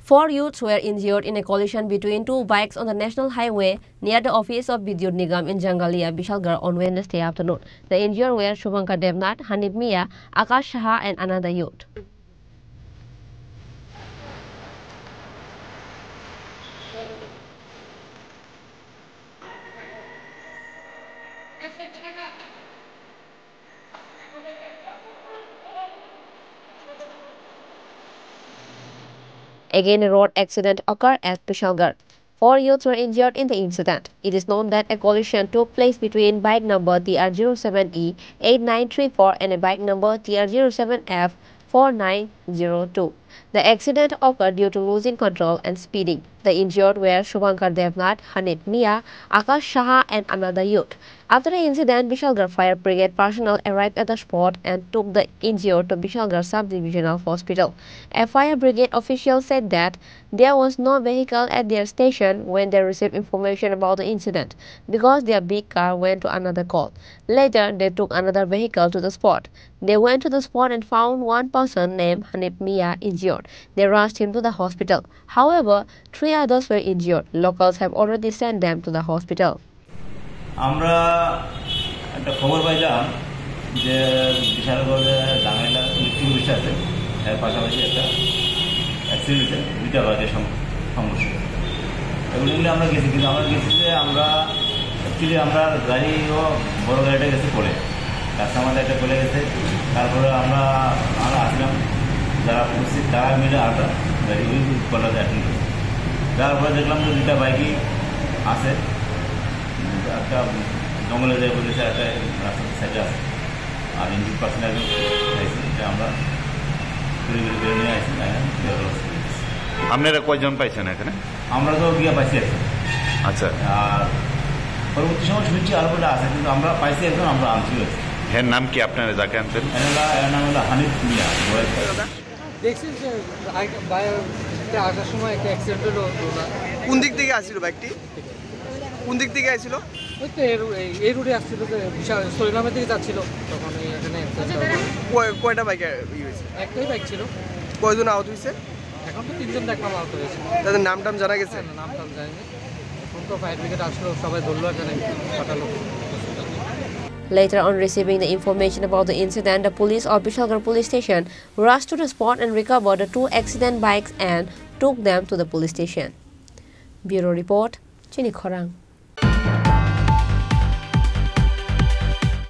4 youths were injured in a collision between two bikes on the national highway near the office of Vidyut Nigam in Jangalia, Bishalgarh on Wednesday afternoon. The injured were Shubhankar Devnath, Hanif Mia, Akash Shaha and another youth. Again, a road accident occurred at Bishalgarh. 4 youths were injured in the incident. It is known that a collision took place between bike number TR07E8934 and a bike number TR07F4902. The accident occurred due to losing control and speeding. The injured were Shubhankar Devnath, Hanif Mia, Akash Shaha and another youth. After the incident, Bishalgarh Fire Brigade personnel arrived at the spot and took the injured to Bishalgarh Sub-Divisional Hospital. A fire brigade official said that there was no vehicle at their station when they received information about the incident because their big car went to another call. Later, they took another vehicle to the spot. They went to the spot and found one person named Hanif Mia injured. They rushed him to the hospital. However, 3 others were injured. Locals have already sent them to the hospital. আমরা একটা খবর পাইলাম যে বিশালগড়ে জাঙ্গাইলা electric office আছে এর পাশাপাশি একটা accident হয়েছে, দুইটা বাজে সংঘর্ষ। এগুলো আমরা গেছি, কিন্তু আমরা গেছি যে আমরা অ্যাকচুয়ালি আমরা গাড়িও বড় গাড়িটা গেছে পড়ে, কাস্টমার একটা পড়ে গেছে। তারপরে আমরা আসলাম, যারা উপস্থিত তারা মিলে আটা গাড়ি ওই কলাতে অ্যাটেন্ড করেছে। তারপরে দেখলাম যে দুইটা বাইকই আছে, একটা জঙ্গলে যায় বলেছে, একটা রাস্তার সাইডে আছে, আর ইঞ্জিন পার্সেন্ট একজন এটা আমরা করে নিয়ে আসি। আপনারা কয়জন পাইছেন এখানে? আমরা তো গিয়ে পাইছি একজন। আচ্ছা, আর পরবর্তী সময় শুনছি আরো বলে আছে, কিন্তু আমরা পাইছি একজন, আমরা আনছি হয়েছি। হ্যাঁ, নাম কি আপনারা যাকে আনতেন? এর নাম হলো হানিফ মিয়া। দেখছি যে আসার সময় একটা অ্যাক্সিডেন্ট হলো। কোন দিক থেকে আসছিল বাইকটি? কোন দিক থেকে আসছিল? ওই তো এই রুটে আসছিল, যে বিশাল সরিনামের দিকে যাচ্ছিল, তখন এখানে কয়টা বাইক হয়েছে? একটাই বাইক ছিল। কয়জন আহত হয়েছে? এখন তো 3 জন দেখলাম আহত হয়েছে। তাদের নাম টাম জানা গেছে? নাম টাম জানিনি। এখন তো ফায়ার ব্রিগেড আসলো, সবাই ধরলো, এখানে পাঠালো। Later on receiving the information about the incident, the police of Bishalgarh police station rushed to the spot and recovered the 2 accident bikes and took them to the police station. Bureau report, Chini Khorang.